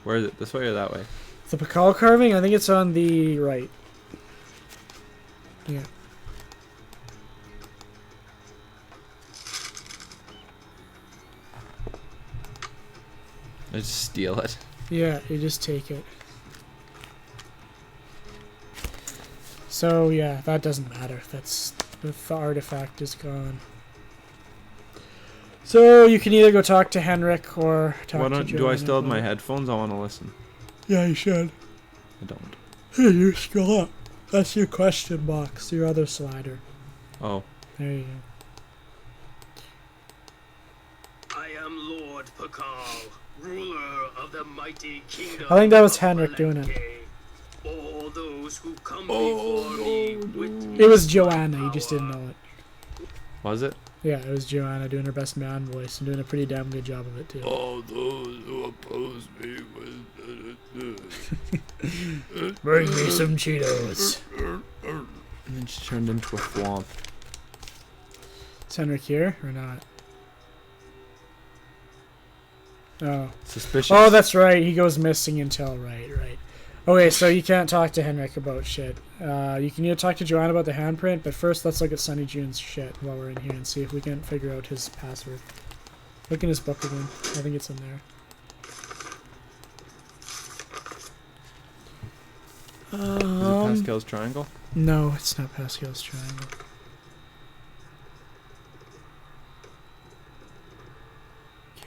Where is it? This way or that way? The Pakal carving? I think it's on the right. Yeah. I just steal it. Yeah, you just take it. So yeah, that doesn't matter. That's the artifact is gone. So you can either go talk to Henrik or talk to Joanna. Do I still have my headphones? I want to listen. Yeah, you should. I don't. Hey, you scroll up. That's your question box. Your other slider. Oh. There you go. I am Lord Pakal, ruler of the mighty kingdom. I think that was Henrik doing it. All those who come before me with It was Joanna. You just didn't know it. Was it? Yeah, it was Joanna doing her best man voice and doing a pretty damn good job of it too. All those who oppose me with Bring me some Cheetos. And then she turned into a swamp. Is Henrik here or not? Oh. Suspicious. Oh, that's right. He goes missing until right. Okay, so you can't talk to Henrik about shit. You can either talk to Joanna about the handprint, but first let's look at Sunny June's shit while we're in here and see if we can figure out his password. Look in his book again. I think it's in there. Is it Pascal's triangle? No, it's not Pascal's triangle.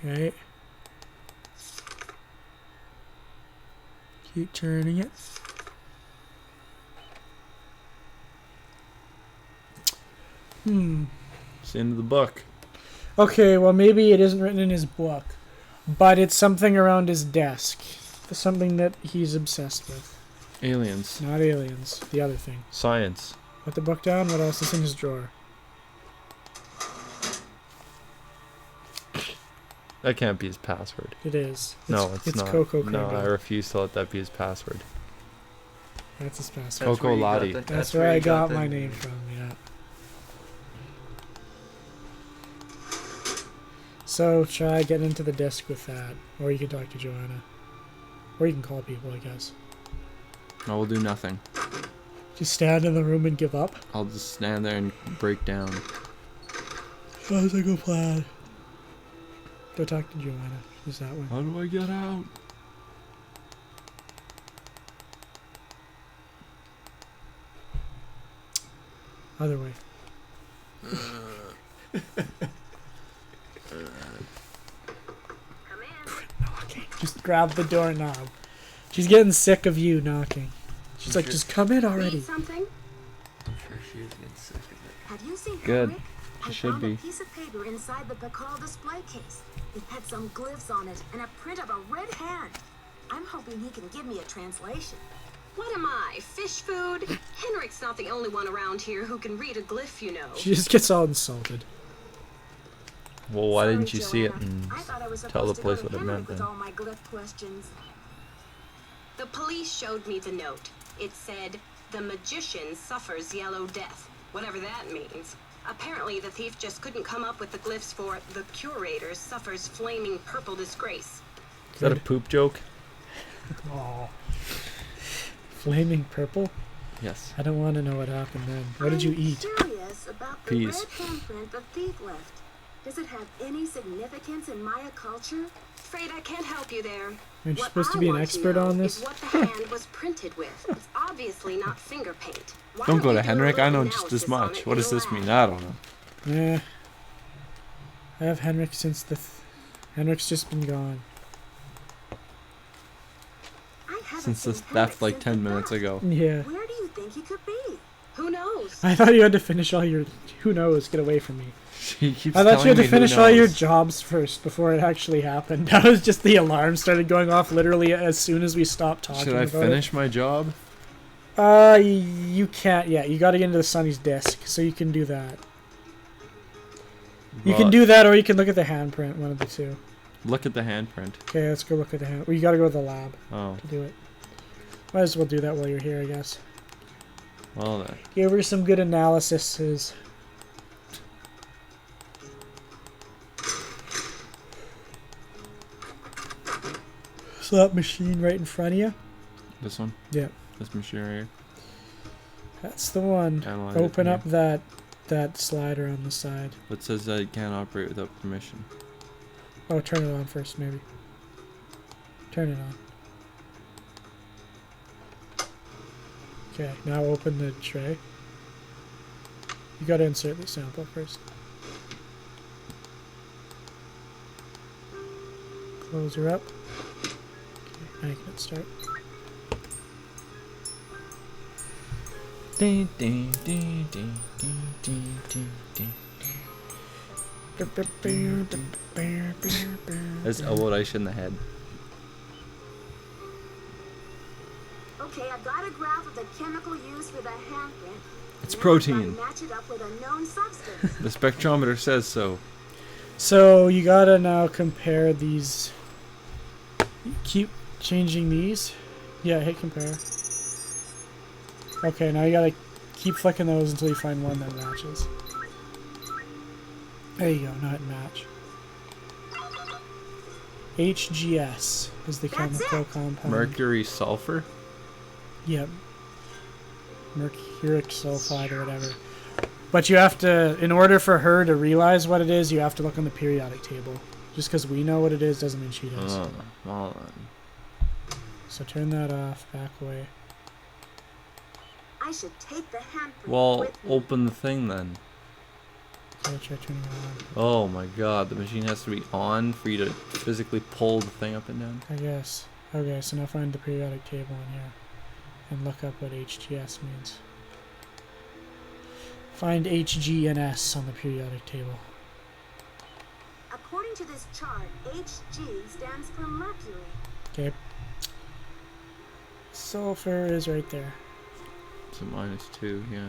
Okay. Keep turning it. It's the end of the book. Okay, well maybe it isn't written in his book, but it's something around his desk. Something that he's obsessed with. Aliens. Not aliens. The other thing. Science. Put the book down. What else is in his drawer? That can't be his password. It is. No, it's not. Coco No, Craig. I refuse to let that be his password. That's his password. Coco Lottie. That's where I got my name from, yeah. So try getting into the disc with that. Or you can talk to Joanna. Or you can call people, I guess. I will do nothing. Just stand in the room and give up? I'll just stand there and break down. Sounds like a plan. Go talk to Joanna. She's that one. How do I get out? Other way. Quit knocking. Just grab the doorknob. She's getting sick of you knocking. She's like, just come in already. Need something? I'm sure she is getting sick of it. Have you seen Good. Henrik? She I should found be. a piece of paper inside the Pakal display case. It had some glyphs on it and a print of a red hand. I'm hoping he can give me a translation. What am I, fish food? Henrik's not the only one around here who can read a glyph, you know. She just gets all insulted. Well, why Sorry, didn't you see it Joanna. and I thought I was tell the supposed to go police to what it Henrik meant with then? all my glyph questions. The police showed me the note. It said, "The magician suffers yellow death," whatever that means. Apparently, the thief just couldn't come up with the glyphs for "the curator suffers flaming purple disgrace." Is that a poop joke? Oh. Flaming purple? Yes. I don't want to know what happened then. What did you eat? I'm curious about the Peas. red handprint the thief left. Does it have any significance in Maya culture? Afraid I can't help you there. Aren't you What supposed to I be an want expert know on is this? what the hand was printed with. It's obviously not finger paint. Why Don't go we to do a Henrik. I little know just as analysis on much. it What in does the this lab? mean? I don't know. Yeah. I have Henrik since the... Henrik's just been gone. I haven't Since seen this Henrik theft like since 10 the minutes theft. ago. Yeah. Where do you think he could be? Who knows? I thought you had to finish all your... Who knows? Get away from me. She keeps I thought you had telling to me who finish all your knows. jobs first before it actually happened. That was just the alarm started going off literally as soon as we stopped talking Should I about finish my job? it. You can't yet. You gotta get into the Sunny's desk, so you can do that. You can But do that, or you can look at the handprint, one of the two. Look at the handprint. Okay, let's go look at the hand. Well, you gotta go to the lab Oh, to do it. Might as well do that while you're here, I guess. well then. Give her some good analyses. So that machine right in front of you? This one? Yeah. This machine right here? That's the one. Analyze it Open here. up that slider on the side. It says that it can't operate without permission. Oh, turn it on first, maybe. Turn it on. Okay, now open the tray. You gotta insert the sample first. Close her up. Okay, now you can start. Ding, ding, ding, ding, ding, ding, ding, ding. That's elbowed ice in the head. Okay, I got a graph of the chemical used for the handprint. It's Now protein. I gotta match it up with a known substance. The spectrometer says so. So you gotta now compare these. Keep changing these. Yeah, hit compare. Okay, now you gotta keep flicking those until you find one that matches. There you go, now hit match. HGS is the That's chemical it. compound. Mercury sulfur? Yep. Mercuric sulfide or whatever. But you have to, in order for her to realize what it is, you have to look on the periodic table. Just because we know what it is doesn't mean she does. Oh, well then. So turn that off, back away. I should take the handprint Well, with me. open the thing then. Okay, try turning it on. Oh my god, the machine has to be on for you to physically pull the thing up and down. I guess. Okay, so now find the periodic table in here. And look up what HGS means. Find HG and S on the periodic table. According to this chart, Hg stands for mercury. Okay. Sulfur is right there. So -2, yeah.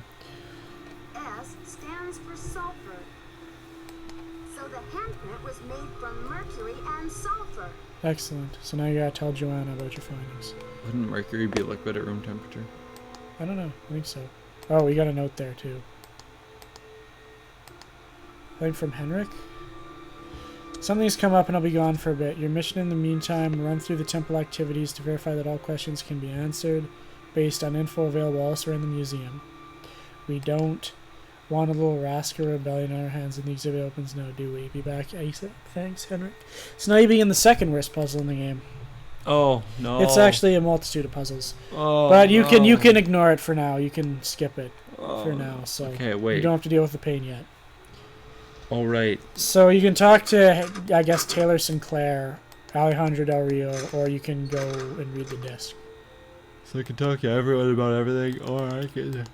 S stands for sulfur. So the handprint was made from mercury and sulfur. Excellent. So now you gotta tell Joanna about your findings. Wouldn't mercury be liquid at room temperature? I don't know. I think so. Oh, we got a note there too. I think from Henrik. Something's come up and I'll be gone for a bit. Your mission in the meantime, run through the temple activities to verify that all questions can be answered based on info available elsewhere in the museum. We don't want a little rascal rebellion on our hands and the exhibit opens now, do we? Be back ASAP. Thanks, Henrik. So now you begin the second worst puzzle in the game. Oh, no. It's actually a multitude of puzzles. Oh, But you no. can ignore it for now. You can skip it for Oh, now. So okay, you wait. don't have to deal with the pain yet. All right. So you can talk to, I guess, Taylor Sinclair, Alejandro Del Rio, or you can go and read the disc. So I can talk to everyone about everything, or I can...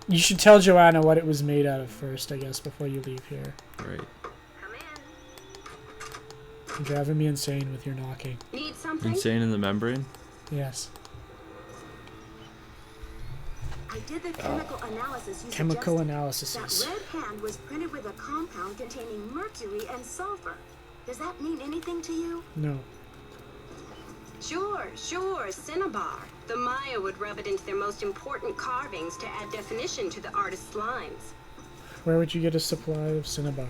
You should tell Joanna what it was made out of first, I guess, before you leave here. Right. Come in. You're driving me insane with your knocking. Need something? Insane in the membrane? Yes. I did the chemical analysis you Chemical suggested. analysis. That red hand was printed with a compound containing mercury and sulfur. Does that mean anything to you? No. Sure, Cinnabar. The Maya would rub it into their most important carvings to add definition to the artist's lines. Where would you get a supply of Cinnabar?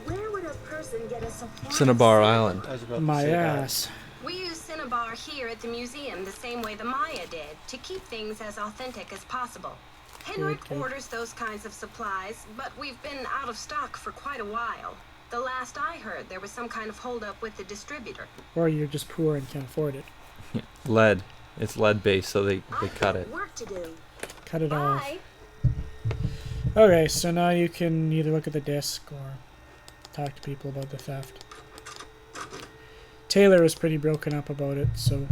Where would a person get a supply? of Cinnabar sulfur? Island. I was about My to say ass. We use Cinnabar here at the museum the same way the Maya did, to keep things as authentic as possible. Henrik Good. orders those kinds of supplies, but we've been out of stock for quite a while. The last I heard, there was some kind of holdup with the distributor. Or you're just poor and can't afford it. Lead. It's lead based, so they I've cut got it. work to do. Cut it off. Bye. Okay, so now you can either look at the disc or talk to people about the theft. Taylor was pretty broken up about it, so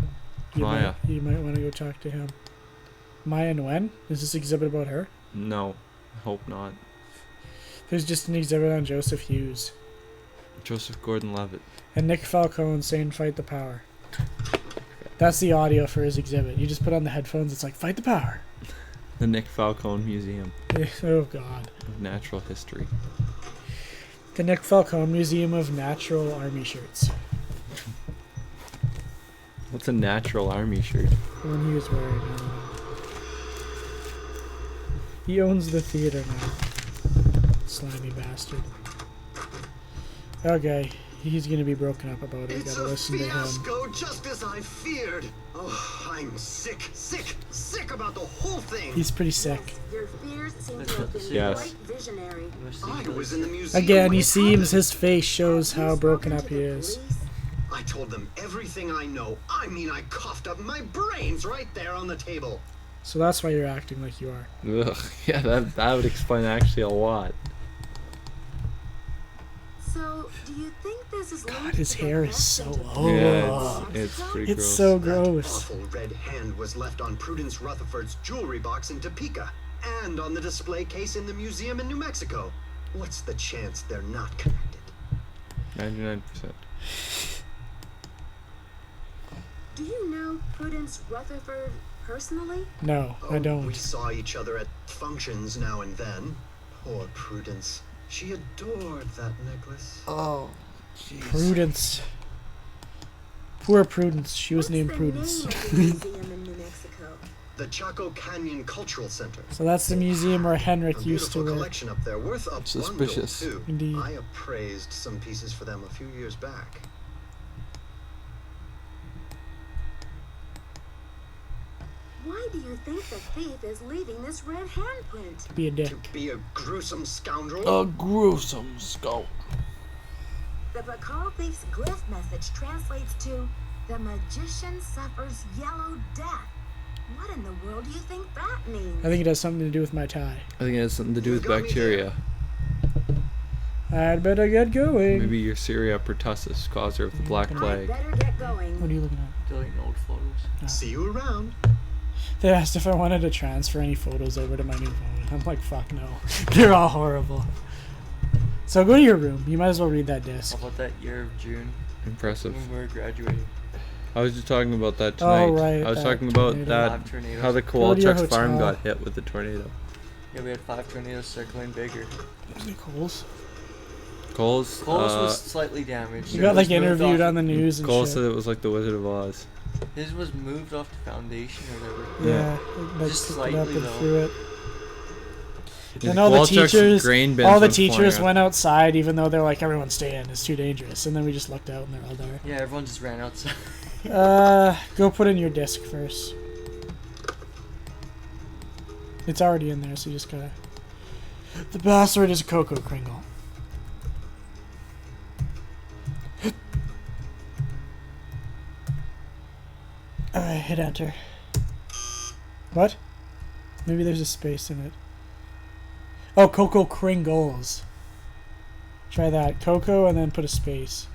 Maya. you might want to go talk to him. Maya Nguyen? Is this exhibit about her? No, I hope not. There's just an exhibit on Joseph Hughes. Joseph Gordon-Levitt. And Nick Falcone saying fight the power. That's the audio for his exhibit. You just put on the headphones, it's like, fight the power. The Nick Falcone Museum Oh, God. of Natural History. The Nick Falcone Museum of Natural Army Shirts. What's a natural army shirt? The one he was wearing. He owns the theater now. Slimy bastard. Okay, He's gonna be broken up about it. We It's gotta a listen to him. fiasco, just as I feared. Oh, I'm sick about the whole thing. He's pretty sick. Yes, your fears seem That's to have what been this Yes. quite visionary. I was in the museum. Again, when he it seems happened. his face shows how You've broken spoken up to he the is. police? I told them everything I know. I mean, I coughed up my brains right there on the table. So that's why you're acting like you are. Ugh, yeah, that would explain actually a lot. So, do you think this is God, linked his to the hair is theft so into old. Yeah, it's pretty It's gross. so That gross. awful red hand was left on Prudence Rutherford's jewelry box in Topeka and on the display case in the museum in New Mexico. What's the chance they're not connected? 99%. Do you know Prudence Rutherford personally? No, I We don't. saw each other at functions now and then. Poor Prudence. She adored that necklace. Oh, jeez. Prudence. Poor Prudence. She was What's named the Prudence. name of the museum in New Mexico? The Chaco Canyon Cultural Center. So that's the museum where A Henrik used to beautiful work. collection up there, worth a Suspicious. bundle, too. Indeed. I appraised some pieces for them a few years back. Why do you think the thief is leaving this red handprint? Be a dick. To be a gruesome scoundrel? A gruesome skull. The Bacall thief's glyph message translates to, "The magician suffers yellow death." What in the world do you think that means? I think it has something to do with my tie. I think it has something to do with You got me bacteria. I'd better get going. Maybe your Syria pertussis, causer of the Black I'd Plague. better get going. What are you looking at? Deleting old photos. See you around. They asked if I wanted to transfer any photos over to my new phone. I'm like, fuck no. They're all horrible. So go to your room. You might as well read that disc. How about that year of June Impressive. when we were graduating? I was just talking about that tonight. Oh, right, I was that talking about tornado. that, 5 tornadoes. how the Go to your Kowalczuk's farm hotel. got hit with the tornado. Yeah, we had 5 tornadoes circling bigger. Is it Coles? Cole's, Cole's was slightly damaged. You It got was like moved interviewed off- on the news and Cole shit. said it was like the Wizard of Oz. His was moved off the foundation or whatever. Yeah, like Just picked it up slightly, and though. threw it. Yeah, And all the Kowalczuk's teachers, grain bins all the went flying teachers out. went outside, even though they're like, everyone stay in, it's too dangerous. And then we just looked out and they're all there. Yeah, everyone just ran outside. Go put in your disc first. It's already in there, so you just gotta. The password is Coco Kringle. Alright, hit enter. What? Maybe there's a space in it. Oh, Coco Kringles. Try that. Coco and then put a space.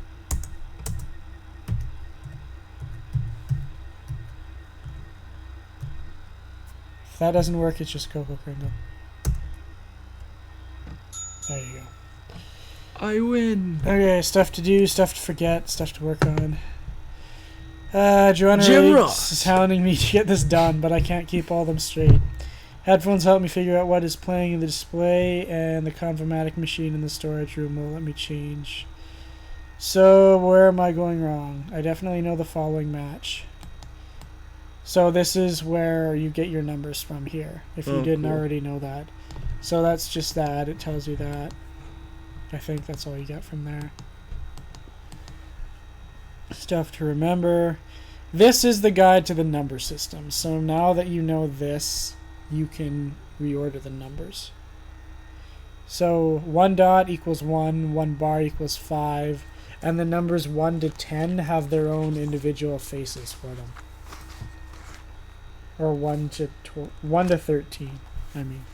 If that doesn't work, it's just Coco Kringle. There you go. I win. Okay, stuff to do, stuff to forget, stuff to work on. Joanna Jim Riggs Ross. is hounding me to get this done, but I can't keep all of them straight. Headphones help me figure out what is playing in the display, and the Convomatic machine in the storage room will let me change. So, where am I going wrong? I definitely know the following match. So this is where you get your numbers from here, if you Oh, didn't cool. already know that. So that's just that, it tells you that. I think that's all you get from there. Stuff to remember. This is the guide to the number system. So now that you know this, you can reorder the numbers. So 1 dot equals 1, 1 bar equals 5, and the numbers 1 to 10 have their own individual faces for them. Or 1 to 13, I mean.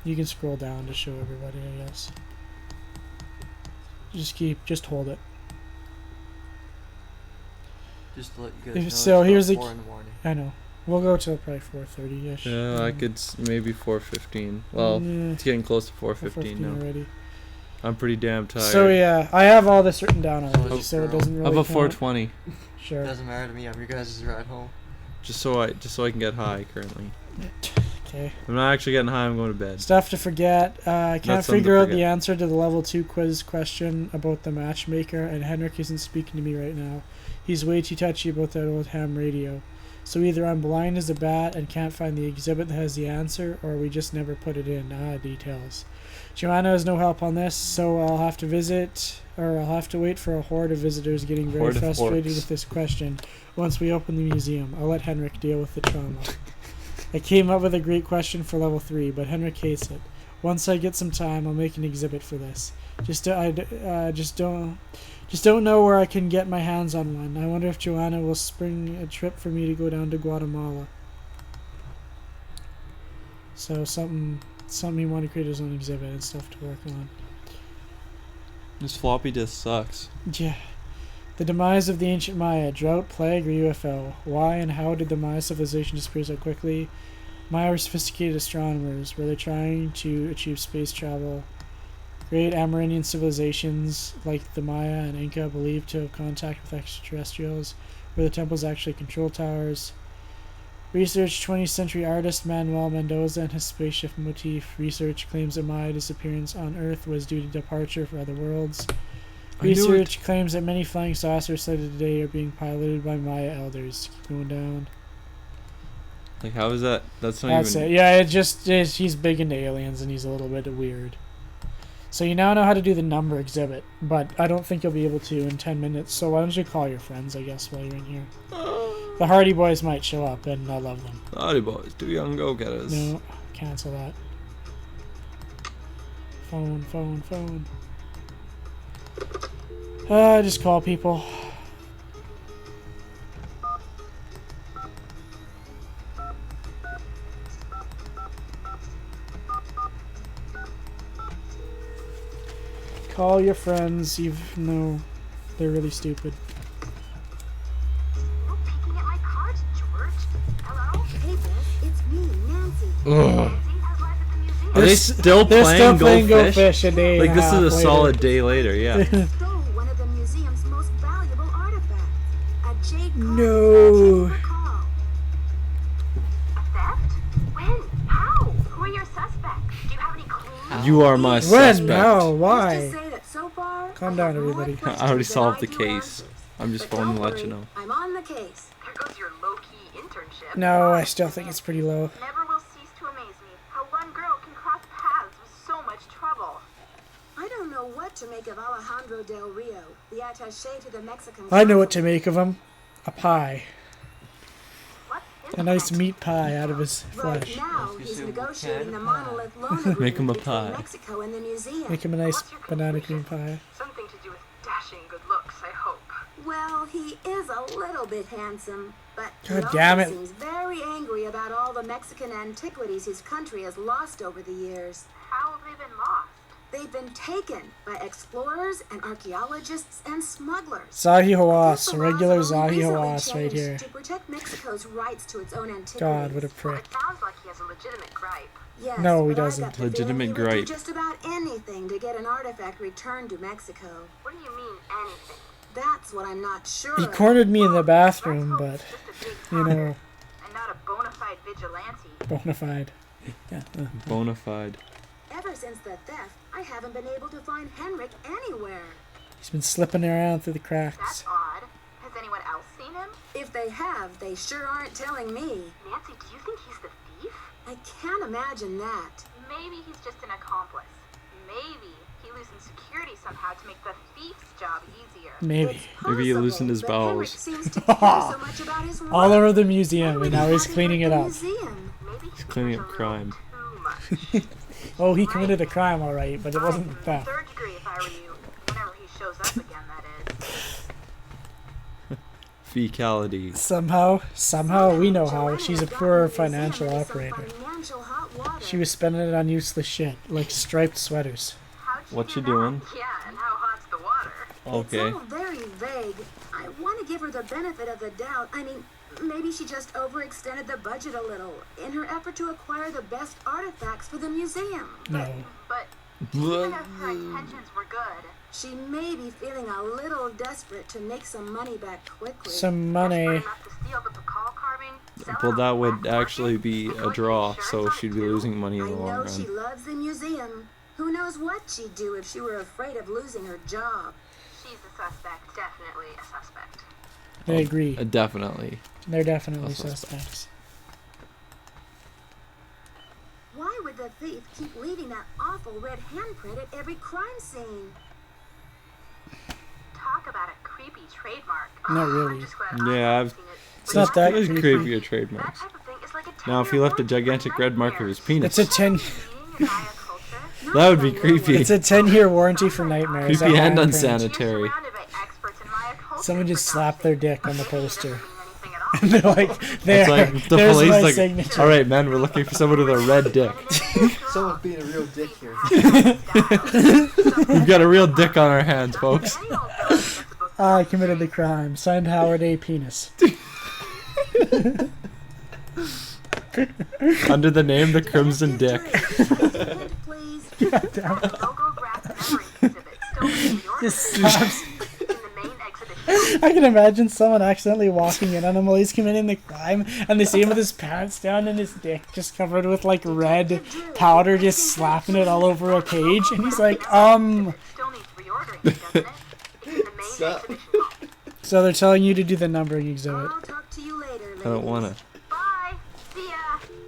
You can scroll down to show everybody, I guess. Just hold it. Just to let you guys know. So it's here's about the- 4 in the morning. I know. We'll go till probably 4:30ish. Yeah, I could maybe 4:15. Well, Yeah, it's getting close to 4:15 now. already. I'm pretty damn tired. So yeah, I have all this written down already, Oh, so it girl. doesn't really How about count. 4:20? Sure. Doesn't matter to me. I'm your guys' ride home. Just so I can get high currently. Okay. I'm not actually getting high. I'm going to bed. Stuff to forget. I can't Not something to figure out the forget. answer to the level 2 quiz question about the matchmaker, and Henrik isn't speaking to me right now. He's way too touchy about that old ham radio. So either I'm blind as a bat and can't find the exhibit that has the answer, or we just never put it in. Details. Joanna has no help on this, so I'll have to wait for a horde of visitors getting very Horde of frustrated orcs. with this question once we open the museum. I'll let Henrik deal with the trauma. I came up with a great question for level 3, but Henrik hates it. Once I get some time, I'll make an exhibit for this. Just don't know where I can get my hands on one. I wonder if Joanna will spring a trip for me to go down to Guatemala. So something you want to create his own exhibit and stuff to work on. This floppy disk sucks. Yeah. The demise of the ancient Maya, drought, plague, or UFO. Why and how did the Maya civilization disappear so quickly? Maya were sophisticated astronomers. Were they trying to achieve space travel? Great Amerindian civilizations like the Maya and Inca believed to have contact with extraterrestrials. Were the temples actually control towers? Research 20th century artist Manuel Mendoza and his spaceship motif. Research claims that Maya disappearance on Earth was due to departure for other worlds. Research claims that many flying saucers sighted today are being piloted by Maya elders. Keep going down. Like, how is that? That's not That's even... it. Yeah, he's big into aliens and he's a little bit weird. So you now know how to do the number exhibit, but I don't think you'll be able to in 10 minutes, so why don't you call your friends, I guess, while you're in here. The Hardy Boys might show up, and I love them. Hardy Boys, two young go-getters. No, cancel that. Phone. Just call people. Call your friends, even though they're really stupid. You're peeking at my cards, George. Hello? Hey, Beth. It's me, Nancy. Ugh. Nancy has life at the museum. Are they still They're playing still playing Go Fish? a day Like, and this half is a later. solid day later, yeah. Stole one of the museum's most valuable artifacts. A jade card No. from Call. A theft? When? How? Who are your suspects? Do you have any clues? You are my When? suspect. How? Let's Why? just say that so far, Calm I down, have more everybody. questions I already than solved the do case. answers. I'm just But phoning to don't let you worry, know. I'm on the case. There goes your low-key internship. No, I still think it's pretty low. Never will cease to amaze me how one girl can cross paths with so much trouble. I don't know what to make of Alejandro Del Rio, the attaché to the Mexican. I know what to make of him. A pie. What is A nice it? meat pie out of his Right flesh. now, Let's he's just say we negotiating can the pie. monolith loan agreement Make him a between pie. Mexico and the museum. Make him a nice What's your banana conclusion? cream pie. Something to do with dashing good looks, I hope. Well, he is a little bit handsome, but he God also damn it. seems very angry about all the Mexican antiquities his country has lost over the years. How have they been lost? They've been taken by explorers and archaeologists and smugglers. Zahi Hawass, The a laws regular have only Zahi recently Hawass right changed here. To protect Mexico's rights to its own antiquities. God, what a Well, prick. it sounds like he has a legitimate gripe. Yes, No, he but I doesn't. got the Legitimate feeling he would gripe. do just about anything to get an artifact returned to Mexico. What do you mean, anything? That's what I'm not sure He of. cornered me in the Let's bathroom, hope but, it's just a big you talker know, and not a bona fide vigilante. bona fide. Yeah. Bona fide. Ever since the theft, I haven't been able to find Henrik anywhere. He's been slipping around through the cracks. That's odd. Has anyone else seen him? If they have, they sure aren't telling me. Nancy, do you think he's the thief? I can't imagine that. Maybe he's just an accomplice. Maybe he loosens security somehow to make the thief's job easier. Maybe. It's Maybe he possible, loosened his but Henrik bowels. seems to care so much about his work. All over the Why museum, would and he now he's have cleaning him it at the up. museum? Maybe He's cleaning he up does a crime. little too much. Oh, he committed a crime, all right, but it wasn't I'd theft. third degree if I were you. Whenever he shows up again, that is. Fecality. Somehow, we know how. Joanna She's a got poor the museum financial into some operator. financial hot water. She was spending it on useless shit, like striped sweaters. How'd What do you that? doing? Yeah, and how hot's the water? Okay. It's all very vague. I want to give her the benefit of the doubt. I mean, maybe she just overextended the budget a little in her effort to acquire the best artifacts for the museum. No. But even if her intentions were good, She may be feeling a little desperate to make some money back quickly. Some desperate money. enough to steal the Bacall carving, sell it Well, on that the would black actually market, be and a put draw, insurance so on it she'd be too. losing money in I the long know she run. loves the museum. Who knows what she'd do if she were afraid of losing her job? She's a suspect, definitely a suspect. They agree. Definitely. They're definitely a suspect. suspects. Why would the thief keep leaving that awful red handprint at every crime scene? Talk about a creepy trademark. Not I'm really. just glad Yeah, I've I've- seen it. It's not that It's creepy. creepy a That trademark. type of thing is like a Now, if 10-year you left a warranty for gigantic red mark of his nightmares. It's a penis, 10. Meaning via culture. that would be creepy. It's a 10-year warranty for nightmares. Creepy that and handprint. unsanitary. You're surrounded by experts in Maya culture Someone just for slapped God's their sake. dick on the Maybe it poster. doesn't mean anything at all. And they're like, It's there, like the there's police my like, signature. all right, man, we're looking for someone with a red dick. Someone's being a real dick here. We've got a real dick on our hands, folks. I committed the crime. Signed Howard A. Penis. Under the name the Crimson Dick. Please. Just slaps. I can imagine someone accidentally walking in on him while he's committing the crime, and they see him with his pants down and his dick just covered with like red powder, just slapping it all over a page, and he's like, So they're telling you to do the numbering exhibit. I'll talk to you later, ladies. I don't wanna. Bye. See ya.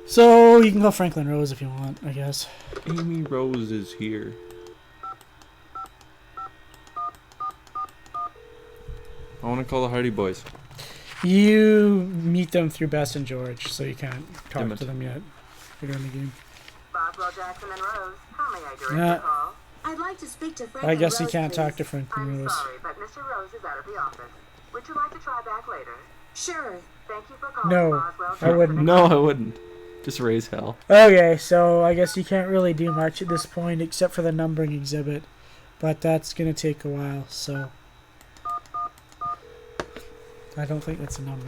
So you can call Franklin Rose if you want, I guess. Amy Rose is here. I want to call the Hardy Boys. You meet them through Bess and George, so you can't talk Damn it. to them yet. You're in the game. Boswell, Jackson, and Rose. How may I direct Yeah. your call? I'd like to speak to Franklin I guess you Rose, can't please. talk to Franklin I'm Rose. sorry, but Mr. Rose is out of the office. Would you like to try back later? Sure. Thank you for calling No, Boswell, I Jackson, wouldn't. and No, I wouldn't. Just raise hell. Okay, so I guess you can't really do much at this point except for the numbering exhibit, but that's gonna take a while, so I don't think that's a number.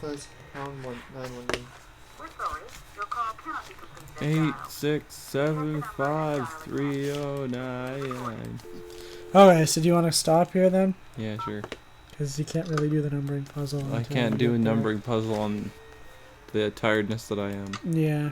Plus, pound 911. We're sorry. Your call cannot be completed. 8675309. Okay, so do you want to stop here then? Yeah, sure. Because you can't really do the numbering puzzle. I until can't you do a get there. numbering puzzle on the tiredness that I am. Yeah.